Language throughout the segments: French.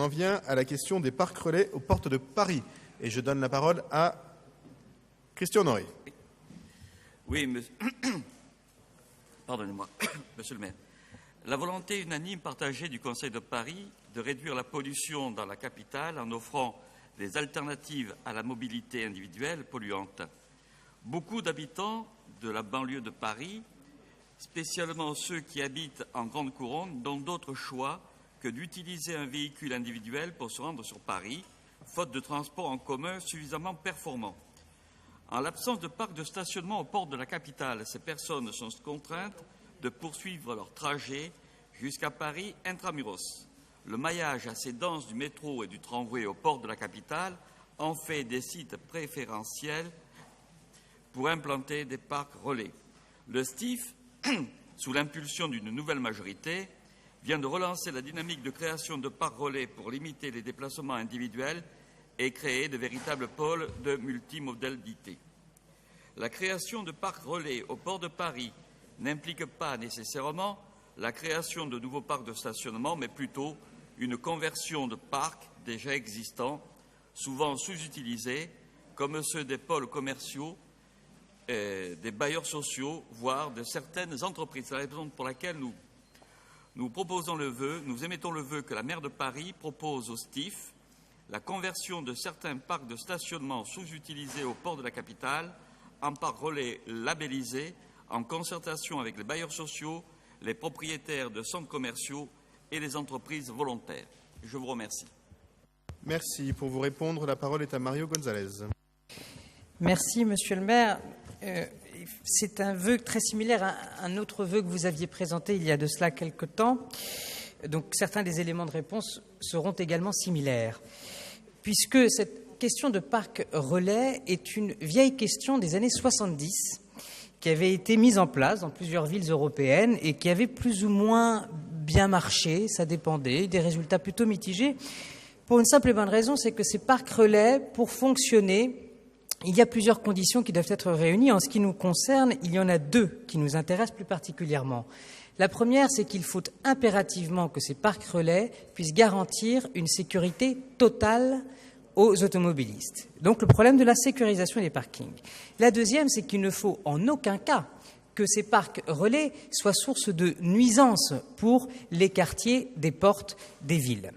en vient à la question des parcs relais aux portes de Paris. Et je donne la parole à Christian Honoré. Oui, pardonnez-moi, monsieur le maire. La volonté unanime partagée du Conseil de Paris de réduire la pollution dans la capitale en offrant des alternatives à la mobilité individuelle polluante. Beaucoup d'habitants de la banlieue de Paris, spécialement ceux qui habitent en grande couronne, n'ont d'autre choix que d'utiliser un véhicule individuel pour se rendre sur Paris, faute de transport en commun suffisamment performant. En l'absence de parcs de stationnement aux portes de la capitale, ces personnes sont contraintes de poursuivre leur trajet jusqu'à Paris intramuros. Le maillage assez dense du métro et du tramway aux portes de la capitale en fait des sites préférentiels pour implanter des parcs relais. Le STIF, sous l'impulsion d'une nouvelle majorité, vient de relancer la dynamique de création de parcs relais pour limiter les déplacements individuels et créer de véritables pôles de multimodalité. La création de parcs relais au port de Paris n'implique pas nécessairement la création de nouveaux parcs de stationnement, mais plutôt une conversion de parcs déjà existants, souvent sous-utilisés, comme ceux des pôles commerciaux, des bailleurs sociaux, voire de certaines entreprises. C'est la raison pour laquelle nous émettons le vœu que la maire de Paris propose au STIF la conversion de certains parcs de stationnement sous-utilisés au port de la capitale en parcs relais labellisés en concertation avec les bailleurs sociaux, les propriétaires de centres commerciaux et les entreprises volontaires. Je vous remercie. Merci. Pour vous répondre, la parole est à Mario Gonzalez. Merci, monsieur le maire. C'est un vœu très similaire à un autre vœu que vous aviez présenté il y a de cela quelque temps. Donc, certains des éléments de réponse seront également similaires, puisque cette question de parc relais est une vieille question des années 70 qui avait été mise en place dans plusieurs villes européennes et qui avait plus ou moins bien marché, ça dépendait, des résultats plutôt mitigés, pour une simple et bonne raison, c'est que ces parcs relais, pour fonctionner, il y a plusieurs conditions qui doivent être réunies. En ce qui nous concerne, il y en a deux qui nous intéressent plus particulièrement. La première, c'est qu'il faut impérativement que ces parcs relais puissent garantir une sécurité totale aux automobilistes. Donc le problème de la sécurisation des parkings. La deuxième, c'est qu'il ne faut en aucun cas que ces parcs relais soient source de nuisances pour les quartiers des portes des villes.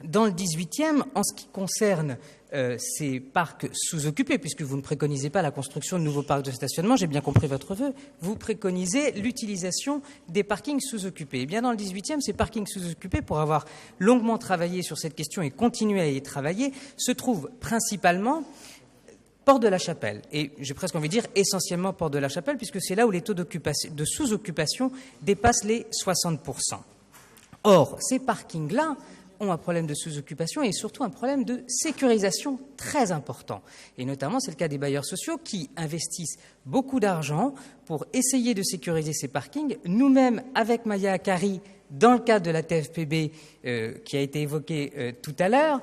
Dans le 18e, en ce qui concerne ces parcs sous-occupés, puisque vous ne préconisez pas la construction de nouveaux parcs de stationnement, j'ai bien compris votre vœu, vous préconisez l'utilisation des parkings sous-occupés. Eh bien, dans le 18e, ces parkings sous-occupés, pour avoir longuement travaillé sur cette question et continuer à y travailler, se trouvent principalement Porte de la Chapelle. Et j'ai presque envie de dire essentiellement Porte de la Chapelle, puisque c'est là où les taux de sous-occupation dépassent les 60%. Or, ces parkings-là ont un problème de sous-occupation et surtout un problème de sécurisation très important. Et notamment, c'est le cas des bailleurs sociaux qui investissent beaucoup d'argent pour essayer de sécuriser ces parkings. Nous-mêmes, avec Maya Akari, dans le cadre de la TFPB qui a été évoquée tout à l'heure,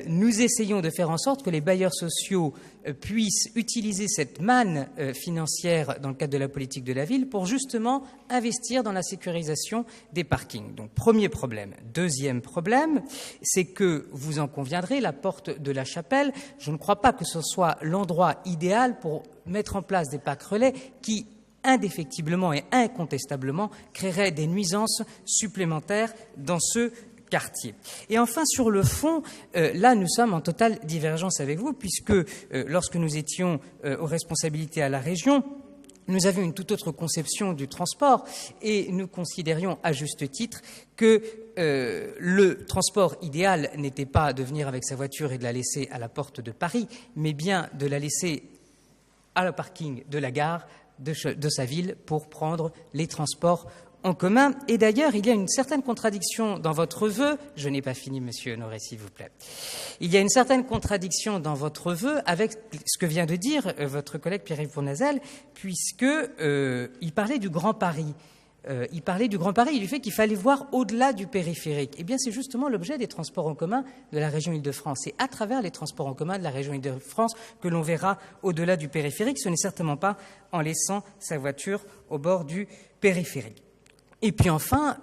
nous essayons de faire en sorte que les bailleurs sociaux puissent utiliser cette manne financière dans le cadre de la politique de la ville pour justement investir dans la sécurisation des parkings. Donc, premier problème. Deuxième problème, c'est que, vous en conviendrez, la Porte de la Chapelle, je ne crois pas que ce soit l'endroit idéal pour mettre en place des parcs relais qui, indéfectiblement et incontestablement, créerait des nuisances supplémentaires dans ce quartier. Et enfin, sur le fond, là, nous sommes en totale divergence avec vous, puisque lorsque nous étions aux responsabilités à la région, nous avions une toute autre conception du transport et nous considérions à juste titre que le transport idéal n'était pas de venir avec sa voiture et de la laisser à la porte de Paris, mais bien de la laisser à la parking de la gare de sa ville pour prendre les transports en commun. Et d'ailleurs, il y a une certaine contradiction dans votre vœu. Je n'ai pas fini, monsieur Honoré, s'il vous plaît. Il y a une certaine contradiction dans votre vœu avec ce que vient de dire votre collègue Pierre-Yves Bournazel, puisqu'il parlait du Grand Paris. Il parlait du Grand Paris et du fait qu'il fallait voir au-delà du périphérique. Eh bien, c'est justement l'objet des transports en commun de la région Île-de-France. C'est à travers les transports en commun de la région Île-de-France que l'on verra au-delà du périphérique. Ce n'est certainement pas en laissant sa voiture au bord du périphérique. Et puis enfin,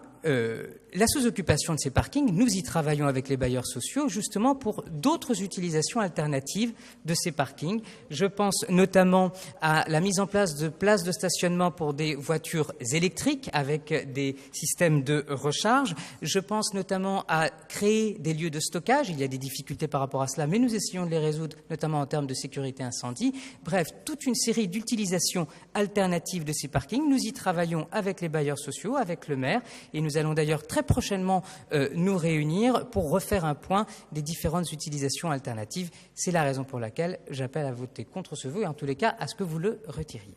la sous-occupation de ces parkings, nous y travaillons avec les bailleurs sociaux justement pour d'autres utilisations alternatives de ces parkings. Je pense notamment à la mise en place de places de stationnement pour des voitures électriques avec des systèmes de recharge. Je pense notamment à créer des lieux de stockage. Il y a des difficultés par rapport à cela, mais nous essayons de les résoudre, notamment en termes de sécurité incendie. Bref, toute une série d'utilisations alternatives de ces parkings. Nous y travaillons avec les bailleurs sociaux, avec le maire, et nous allons d'ailleurs très prochainement nous réunir pour refaire un point des différentes utilisations alternatives. C'est la raison pour laquelle j'appelle à voter contre ce vœu et en tous les cas à ce que vous le retiriez.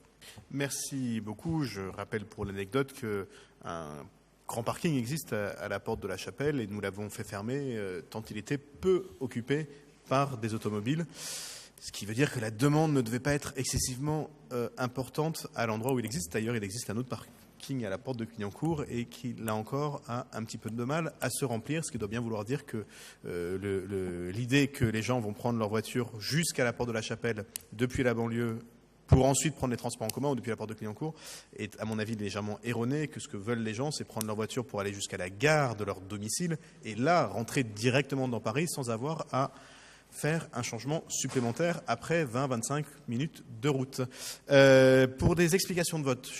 Merci beaucoup. Je rappelle pour l'anecdote qu'un grand parking existe à la porte de la Chapelle et nous l'avons fait fermer tant il était peu occupé par des automobiles. Ce qui veut dire que la demande ne devait pas être excessivement importante à l'endroit où il existe. D'ailleurs, il existe un autre parking à la porte de Clignancourt et qui, là encore, a un petit peu de mal à se remplir, ce qui doit bien vouloir dire que l'idée que les gens vont prendre leur voiture jusqu'à la porte de la Chapelle depuis la banlieue pour ensuite prendre les transports en commun ou depuis la porte de Clignancourt est, à mon avis, légèrement erronée, que ce que veulent les gens, c'est prendre leur voiture pour aller jusqu'à la gare de leur domicile et là, rentrer directement dans Paris sans avoir à faire un changement supplémentaire après 20-25 minutes de route. Pour des explications de vote,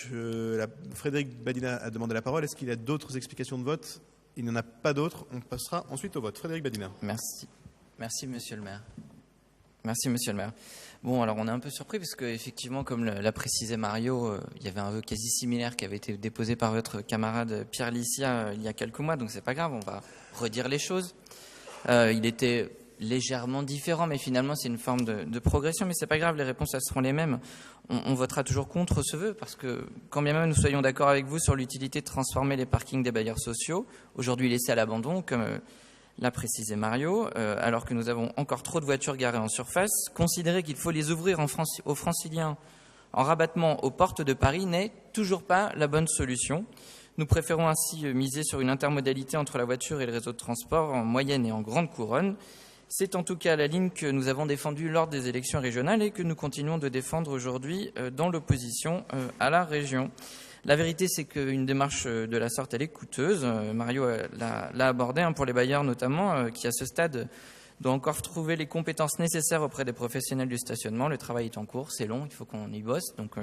Frédéric Badina a demandé la parole. Est-ce qu'il y a d'autres explications de vote? Il n'y en a pas d'autres. On passera ensuite au vote. Frédéric Badina. Merci. Merci, monsieur le maire. Merci, monsieur le maire. Bon, alors on est un peu surpris parce qu'effectivement, comme l'a précisé Mario, il y avait un vœu quasi similaire qui avait été déposé par votre camarade Pierre Licia il y a quelques mois, donc c'est pas grave, on va redire les choses. Il était légèrement différent, mais finalement c'est une forme de progression, mais c'est pas grave, les réponses elles seront les mêmes. On votera toujours contre ce vœu parce que quand bien même nous soyons d'accord avec vous sur l'utilité de transformer les parkings des bailleurs sociaux, aujourd'hui laissés à l'abandon, comme l'a précisé Mario, alors que nous avons encore trop de voitures garées en surface, considérer qu'il faut les ouvrir aux franciliens en rabattement aux portes de Paris n'est toujours pas la bonne solution. Nous préférons ainsi miser sur une intermodalité entre la voiture et le réseau de transport en moyenne et en grande couronne. C'est en tout cas la ligne que nous avons défendue lors des élections régionales et que nous continuons de défendre aujourd'hui dans l'opposition à la région. La vérité, c'est qu'une démarche de la sorte, elle est coûteuse. Mario l'a abordé pour les bailleurs notamment, qui à ce stade doivent encore trouver les compétences nécessaires auprès des professionnels du stationnement. Le travail est en cours, c'est long, il faut qu'on y bosse. Donc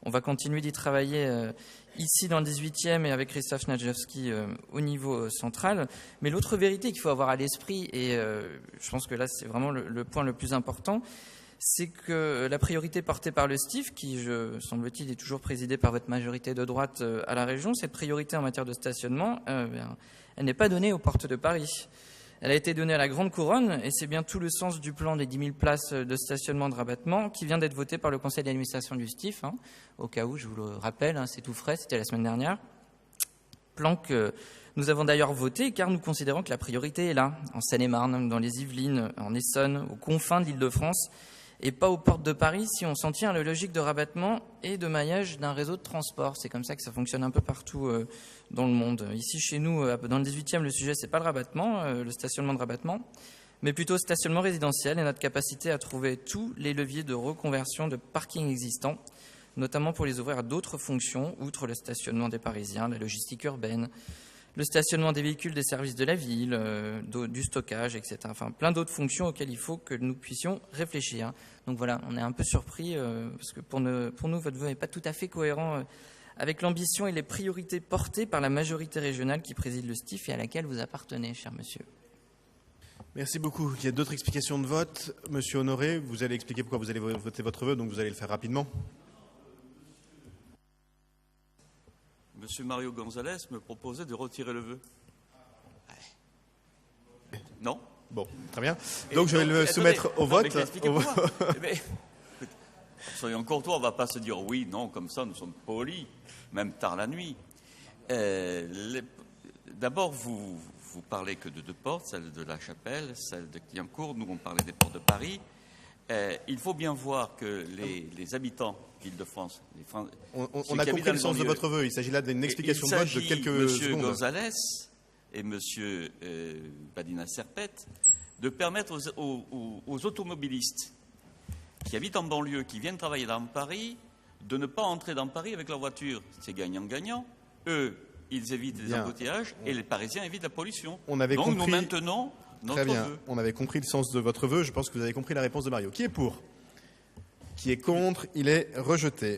on va continuer d'y travailler ici dans le 18e et avec Christophe Nadjowski au niveau central. Mais l'autre vérité qu'il faut avoir à l'esprit, et je pense que là c'est vraiment le point le plus important, c'est que la priorité portée par le STIF, qui, semble-t-il, est toujours présidé par votre majorité de droite à la région, cette priorité en matière de stationnement, elle n'est pas donnée aux portes de Paris. Elle a été donnée à la Grande Couronne, et c'est bien tout le sens du plan des 10 000 places de stationnement de rabattement qui vient d'être voté par le conseil d'administration du STIF. Au cas où, je vous le rappelle, c'est tout frais, c'était la semaine dernière. Plan que nous avons d'ailleurs voté car nous considérons que la priorité est là, en Seine-et-Marne, dans les Yvelines, en Essonne, aux confins de l'Île-de-France, et pas aux portes de Paris si on s'en tient à la logique de rabattement et de maillage d'un réseau de transport. C'est comme ça que ça fonctionne un peu partout dans le monde. Ici, chez nous, dans le 18e, le sujet, c'est pas le rabattement, le stationnement de rabattement, mais plutôt le stationnement résidentiel et notre capacité à trouver tous les leviers de reconversion de parkings existants, notamment pour les ouvrir à d'autres fonctions, outre le stationnement des Parisiens, la logistique urbaine, le stationnement des véhicules des services de la ville, du stockage, etc. Enfin, plein d'autres fonctions auxquelles il faut que nous puissions réfléchir. Donc voilà, on est un peu surpris parce que pour nous, votre vœu n'est pas tout à fait cohérent avec l'ambition et les priorités portées par la majorité régionale qui préside le STIF et à laquelle vous appartenez, cher monsieur. Merci beaucoup. Il y a d'autres explications de vote. Monsieur Honoré, vous allez expliquer pourquoi vous allez voter votre vœu, donc vous allez le faire rapidement. Monsieur Mario Gonzalez me proposait de retirer le vœu. Non? Bon, très bien. Donc je vais le soumettre au vote. Mais, soyons courtois, on ne va pas se dire oui, non, comme ça, nous sommes polis, même tard la nuit. D'abord, vous parlez que de deux portes, celle de la Chapelle, celle de Clignancourt. Nous, on parlait des portes de Paris. Il faut bien voir que les habitants d'Île-de-France... On a compris le sens de votre vœu. Il s'agit là d'une explication de vote de quelques secondes. M. Gonzalez et M. Badina Serpette de permettre aux automobilistes qui habitent en banlieue, qui viennent travailler dans Paris, de ne pas entrer dans Paris avec leur voiture. C'est gagnant-gagnant. Eux ils évitent les Bien. embouteillages et les Parisiens évitent la pollution. On avait Donc nous compris- maintenons notre Très bien. vœu. On avait compris le sens de votre vœu. Je pense que vous avez compris la réponse de Mario. Qui est pour? Qui est contre? Il est rejeté.